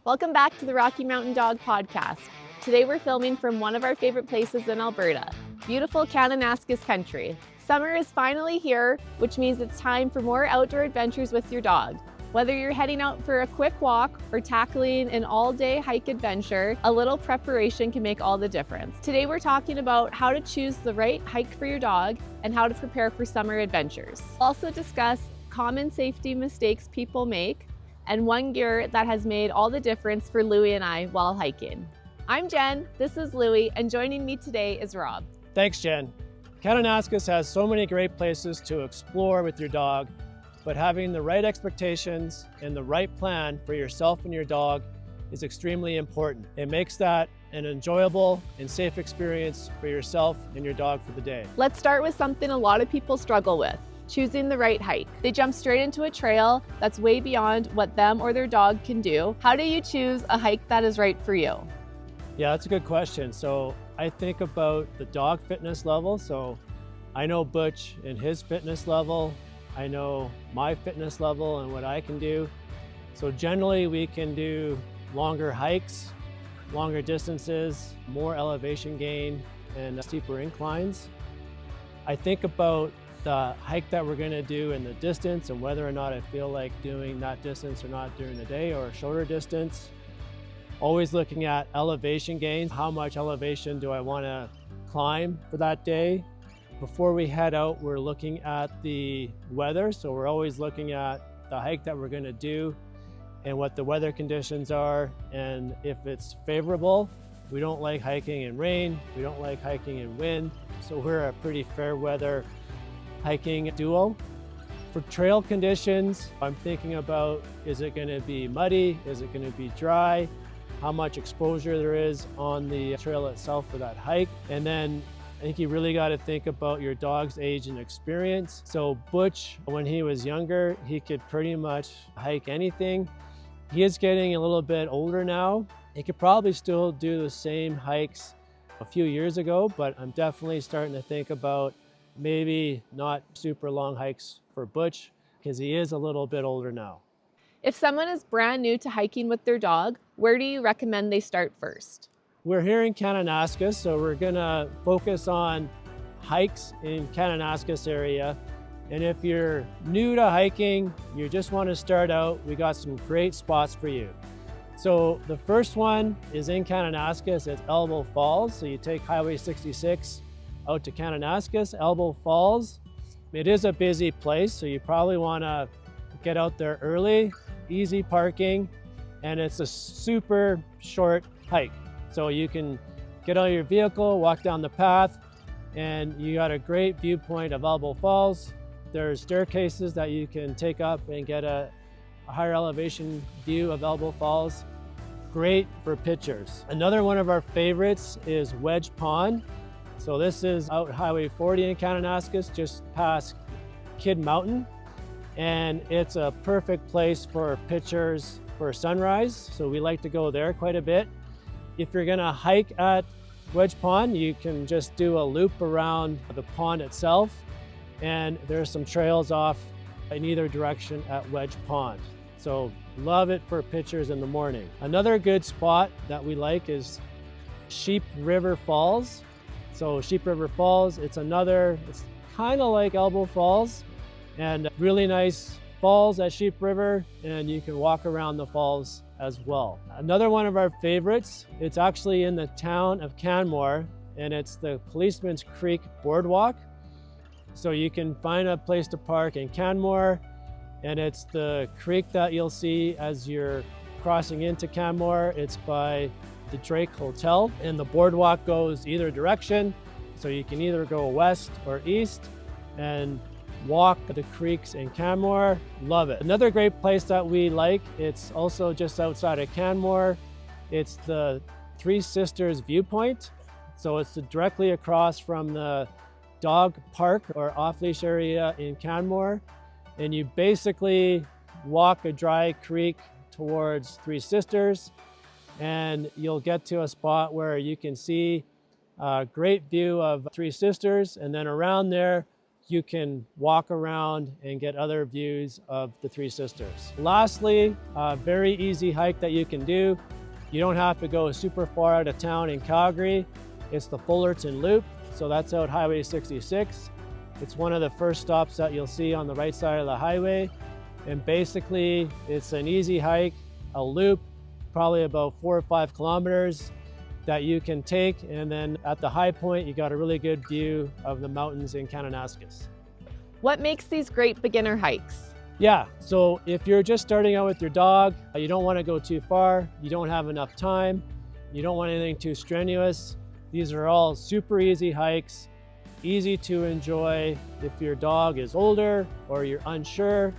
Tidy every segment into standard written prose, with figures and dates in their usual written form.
Welcome back to the Rocky Mountain Dog Podcast. Today we're filming from one of our favorite places in Alberta, beautiful Kananaskis Country. Summer is finally here, which means it's time for more outdoor adventures with your dog. Whether you're heading out for a quick walk or tackling an all-day hike adventure, a little preparation can make all the difference. Today we're talking about how to choose the right hike for your dog and how to prepare for summer adventures. We'll also discuss common safety mistakes people make and one gear that has made all the difference for Louie and I while hiking. I'm Jen, this is Louie, and joining me today is Rob. Thanks, Jen. Kananaskis has so many great places to explore with your dog, but having the right expectations and the right plan for yourself and your dog is extremely important. It makes that an enjoyable and safe experience for yourself and your dog for the day. Let's start with something a lot of people struggle with: choosing the right hike. They jump straight into a trail that's way beyond what them or their dog can do. How do you choose a hike that is right for you? Yeah, that's a good question. So I think about the dog fitness level. So I know Butch and his fitness level. I know my fitness level and what I can do. So generally we can do longer hikes, longer distances, more elevation gain, and steeper inclines. I think about the hike that we're gonna do and the distance and whether or not I feel like doing that distance or not during the day or a shorter distance. Always looking at elevation gains. How much elevation do I wanna climb for that day? Before we head out, we're looking at the weather. So we're always looking at the hike that we're gonna do and what the weather conditions are. And if it's favorable, we don't like hiking in rain, we don't like hiking in wind. So we're a pretty fair weather hiking duo. For trail conditions, I'm thinking about, is it gonna be muddy? Is it gonna be dry? How much exposure there is on the trail itself for that hike. And then I think you really got to think about your dog's age and experience. So Butch, when he was younger, he could pretty much hike anything. He is getting a little bit older now. He could probably still do the same hikes a few years ago, but I'm definitely starting to think about maybe not super long hikes for Butch because he is a little bit older now. If someone is brand new to hiking with their dog, where do you recommend they start first? We're here in Kananaskis, so we're gonna focus on hikes in Kananaskis area. And if you're new to hiking, you just want to start out, we got some great spots for you. So the first one is in Kananaskis, it's Elbow Falls. So you take Highway 66 out to Kananaskis, Elbow Falls. It is a busy place, so you probably want to get out there early, easy parking, and it's a super short hike. So you can get out of your vehicle, walk down the path, and you got a great viewpoint of Elbow Falls. There's staircases that you can take up and get a higher elevation view of Elbow Falls. Great for pictures. Another one of our favorites is Wedge Pond. So this is out Highway 40 in Kananaskis, just past Kidd Mountain. And it's a perfect place for pictures for sunrise. So we like to go there quite a bit. If you're gonna hike at Wedge Pond, you can just do a loop around the pond itself. And there's some trails off in either direction at Wedge Pond. So love it for pictures in the morning. Another good spot that we like is Sheep River Falls. So Sheep River Falls, it's kind of like Elbow Falls, and really nice falls at Sheep River, and you can walk around the falls as well. Another one of our favorites, it's actually in the town of Canmore, and it's the Policeman's Creek Boardwalk. So you can find a place to park in Canmore, and it's the creek that you'll see as you're crossing into Canmore. It's by the Drake Hotel, and the boardwalk goes either direction. So you can either go west or east and walk the creeks in Canmore. Love it. Another great place that we like, it's also just outside of Canmore. It's the Three Sisters Viewpoint. So it's directly across from the dog park or off-leash area in Canmore. And you basically walk a dry creek towards Three Sisters, and you'll get to a spot where you can see a great view of Three Sisters, and then around there you can walk around and get other views of the Three Sisters. Lastly, a very easy hike that you can do. You don't have to go super far out of town in Calgary. It's the Fullerton Loop, so that's out Highway 66. It's one of the first stops that you'll see on the right side of the highway. And basically, it's an easy hike, a loop, probably about 4 or 5 kilometers that you can take. And then at the high point, you got a really good view of the mountains in Kananaskis. What makes these great beginner hikes? Yeah, so if you're just starting out with your dog, you don't want to go too far, you don't have enough time, you don't want anything too strenuous. These are all super easy hikes, easy to enjoy if your dog is older or you're unsure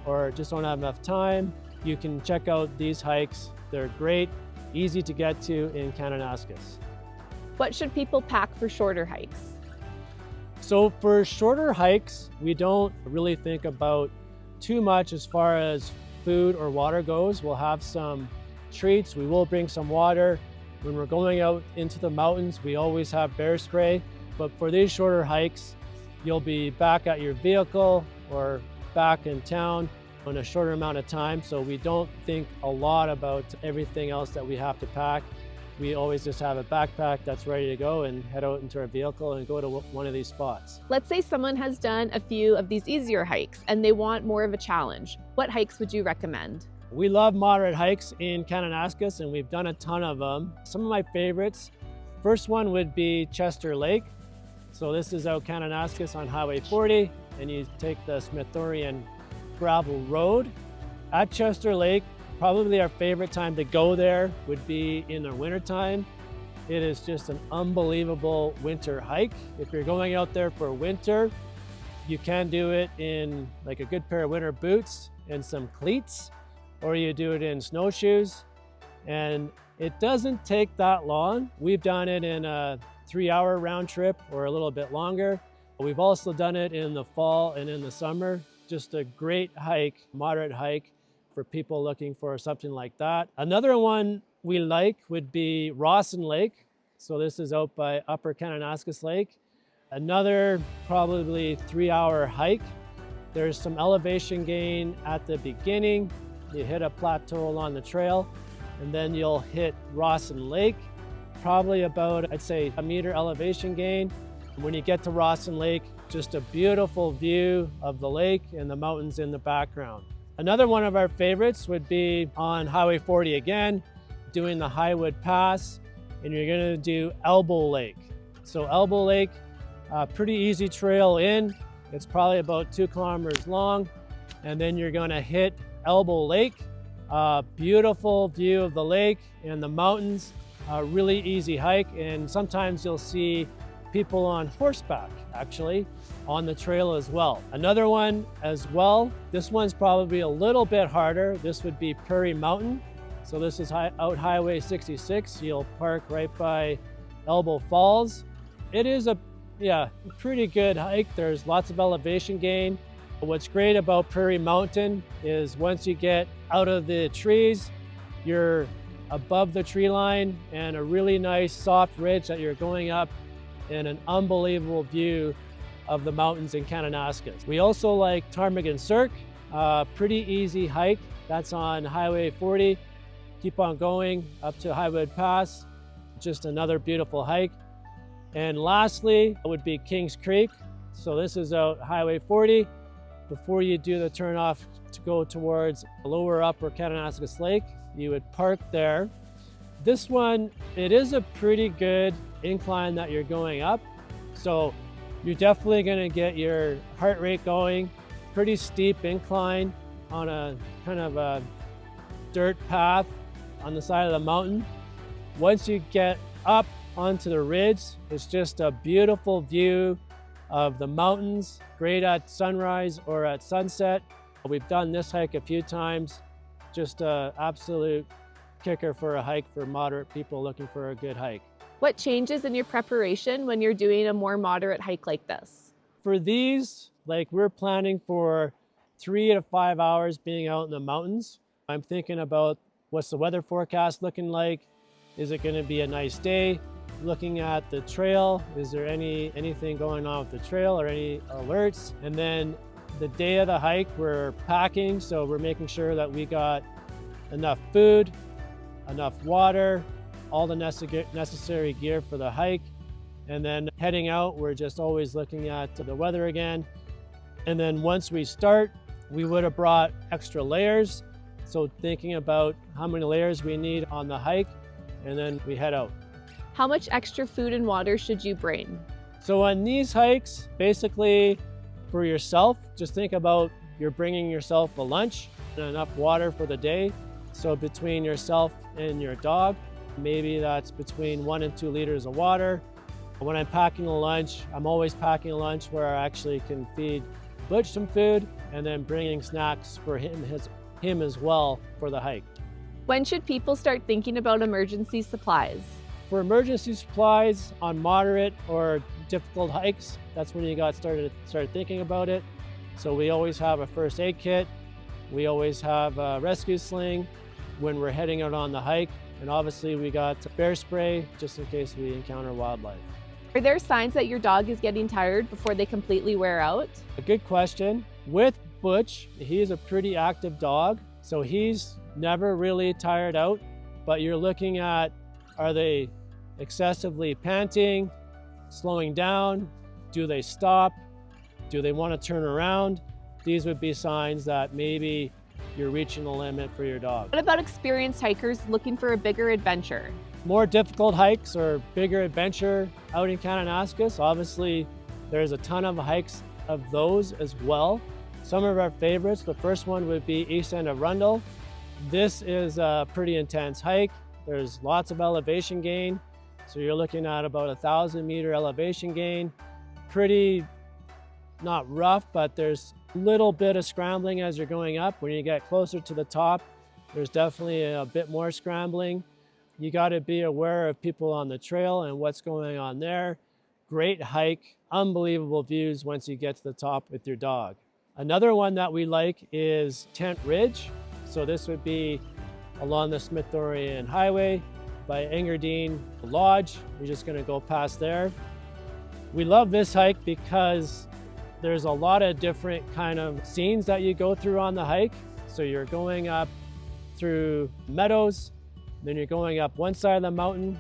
or just don't have enough time. You can check out these hikes. They're great, easy to get to in Kananaskis. What should people pack for shorter hikes? So for shorter hikes, we don't really think about too much as far as food or water goes. We'll have some treats. We will bring some water. When we're going out into the mountains, we always have bear spray. But for these shorter hikes, you'll be back at your vehicle or back in town in a shorter amount of time. So we don't think a lot about everything else that we have to pack. We always just have a backpack that's ready to go and head out into our vehicle and go to one of these spots. Let's say someone has done a few of these easier hikes and they want more of a challenge. What hikes would you recommend? We love moderate hikes in Kananaskis, and we've done a ton of them. Some of my favorites, first one would be Chester Lake. So this is out Kananaskis on Highway 40, and you take the Smithsonian gravel road. At Chester Lake, probably our favorite time to go there would be in the wintertime. It is just an unbelievable winter hike. If you're going out there for winter, you can do it in like a good pair of winter boots and some cleats, or you do it in snowshoes. And it doesn't take that long. We've done it in a 3-hour round trip or a little bit longer. We've also done it in the fall and in the summer. Just a great hike, moderate hike for people looking for something like that. Another one we like would be Rawson Lake. So this is out by Upper Kananaskis Lake. Another probably 3-hour hike. There's some elevation gain at the beginning. You hit a plateau along the trail, and then you'll hit Rawson Lake, probably about, I'd say, a meter elevation gain. When you get to Rawson Lake, just a beautiful view of the lake and the mountains in the background. Another one of our favorites would be on Highway 40 again, doing the Highwood Pass, and you're gonna do Elbow Lake. So Elbow Lake, pretty easy trail in. It's probably about 2 kilometers long, and then you're gonna hit Elbow Lake. Beautiful view of the lake and the mountains. Really easy hike, and sometimes you'll see people on horseback actually on the trail as well. Another one as well, this one's probably a little bit harder. This would be Prairie Mountain. So this is out Highway 66. You'll park right by Elbow Falls. It is a pretty good hike. There's lots of elevation gain. What's great about Prairie Mountain is once you get out of the trees, you're above the tree line and a really nice soft ridge that you're going up, and an unbelievable view of the mountains in Kananaskis. We also like Ptarmigan Cirque, pretty easy hike. That's on Highway 40. Keep on going up to Highwood Pass. Just another beautiful hike. And lastly would be Kings Creek. So this is out Highway 40. Before you do the turn off to go towards lower Upper Kananaskis Lake, you would park there. This one, it is a pretty good incline that you're going up. So you're definitely gonna get your heart rate going. Pretty steep incline on a kind of a dirt path on the side of the mountain. Once you get up onto the ridge, it's just a beautiful view of the mountains, great at sunrise or at sunset. We've done this hike a few times. Just an absolute kicker for a hike for moderate people looking for a good hike. What changes in your preparation when you're doing a more moderate hike like this? For these, like we're planning for 3 to 5 hours being out in the mountains. I'm thinking about what's the weather forecast looking like? Is it gonna be a nice day? looking at the trail. Is there anything going on with the trail or any alerts? And then the day of the hike, we're packing, so we're making sure that we got enough food, enough water, all the necessary gear for the hike. And then heading out, we're just always looking at the weather again. And then once we start, we would have brought extra layers. So thinking about how many layers we need on the hike, and then we head out. How much extra food and water should you bring? So on these hikes, basically for yourself, just think about you're bringing yourself a lunch and enough water for the day. So between yourself and your dog, maybe that's between 1 and 2 liters of water. When I'm packing a lunch, I'm always packing a lunch where I actually can feed Butch some food and then bringing snacks for him as well for the hike. When should people start thinking about emergency supplies? For emergency supplies on moderate or difficult hikes, that's when you got started thinking about it. So we always have a first aid kit. We always have a rescue sling when we're heading out on the hike. And obviously we got bear spray just in case we encounter wildlife. Are there signs that your dog is getting tired before they completely wear out? A good question. With Butch, he's a pretty active dog, so he's never really tired out, but you're looking at, are they excessively panting, slowing down? Do they stop? Do they want to turn around? These would be signs that maybe you're reaching the limit for your dog. What about experienced hikers looking for a bigger adventure? More difficult hikes or bigger adventure out in Kananaskis. Obviously, there's a ton of hikes of those as well. Some of our favorites, the first one would be East End of Rundle. This is a pretty intense hike. There's lots of elevation gain. So you're looking at about 1,000-meter elevation gain. Pretty, not rough, but there's a little bit of scrambling as you're going up. When you get closer to the top, there's definitely a bit more scrambling. You got to be aware of people on the trail and what's going on there. Great hike, unbelievable views once you get to the top with your dog. Another one that we like is Tent Ridge. So this would be along the Smithsonian Highway by Engadine Lodge. You're just going to go past there. We love this hike because there's a lot of different kind of scenes that you go through on the hike. So you're going up through meadows, then you're going up one side of the mountain,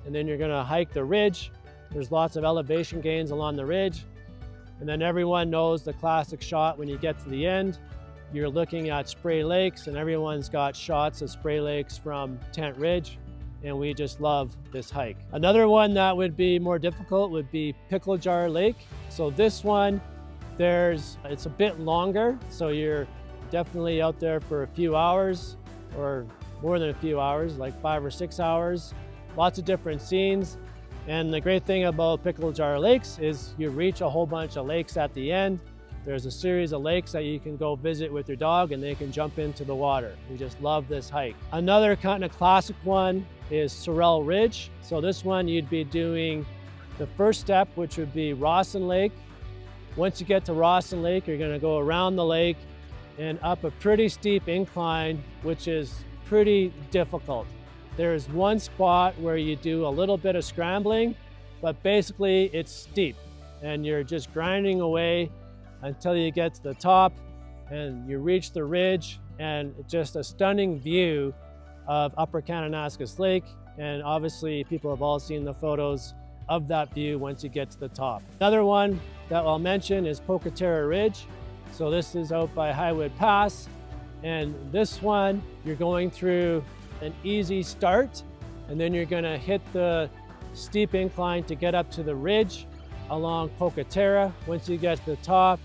and then you're going to hike the ridge. There's lots of elevation gains along the ridge. And then everyone knows the classic shot when you get to the end. You're looking at Spray Lakes, and everyone's got shots of Spray Lakes from Tent Ridge, and we just love this hike. Another one that would be more difficult would be Pickle Jar Lake. So this one, it's a bit longer, so you're definitely out there for a few hours, or more than a few hours, like 5 or 6 hours. Lots of different scenes. And the great thing about Pickle Jar Lakes is you reach a whole bunch of lakes at the end. There's a series of lakes that you can go visit with your dog and they can jump into the water. We just love this hike. Another kind of classic one is Sorrel Ridge. So this one you'd be doing the first step, which would be Rawson Lake. Once you get to Rawson Lake, you're gonna go around the lake and up a pretty steep incline, which is pretty difficult. There's one spot where you do a little bit of scrambling, but basically it's steep and you're just grinding away until you get to the top and you reach the ridge, and just a stunning view of Upper Kananaskis Lake. And obviously people have all seen the photos of that view once you get to the top. Another one that I'll mention is Pocatera Ridge. So this is out by Highwood Pass. And this one, you're going through an easy start, and then you're gonna hit the steep incline to get up to the ridge along Pocatera. Once you get to the top,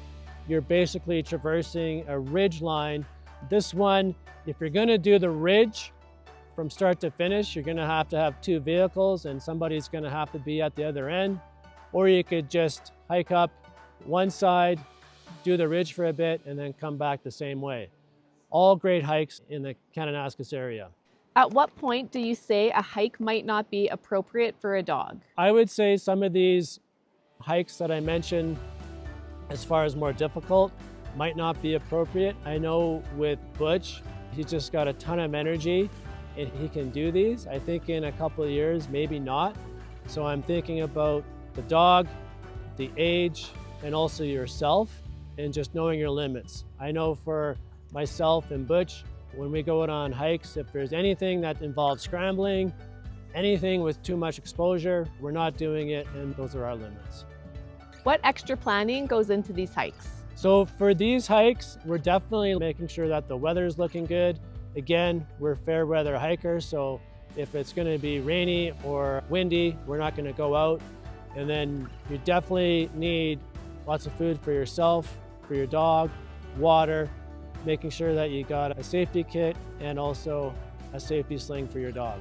you're basically traversing a ridge line. This one, if you're gonna do the ridge from start to finish, you're gonna have to have 2 vehicles and somebody's gonna have to be at the other end. Or you could just hike up one side, do the ridge for a bit, and then come back the same way. All great hikes in the Kananaskis area. At what point do you say a hike might not be appropriate for a dog? I would say some of these hikes that I mentioned, as far as more difficult, might not be appropriate. I know with Butch, he's just got a ton of energy and he can do these. I think in a couple of years, maybe not. So I'm thinking about the dog, the age, and also yourself, and just knowing your limits. I know for myself and Butch, when we go out on hikes, if there's anything that involves scrambling, anything with too much exposure, we're not doing it, and those are our limits. What extra planning goes into these hikes? So for these hikes, we're definitely making sure that the weather's looking good. Again, we're fair weather hikers, so if it's going to be rainy or windy, we're not going to go out. And then you definitely need lots of food for yourself, for your dog, water, making sure that you got a safety kit and also a safety sling for your dog.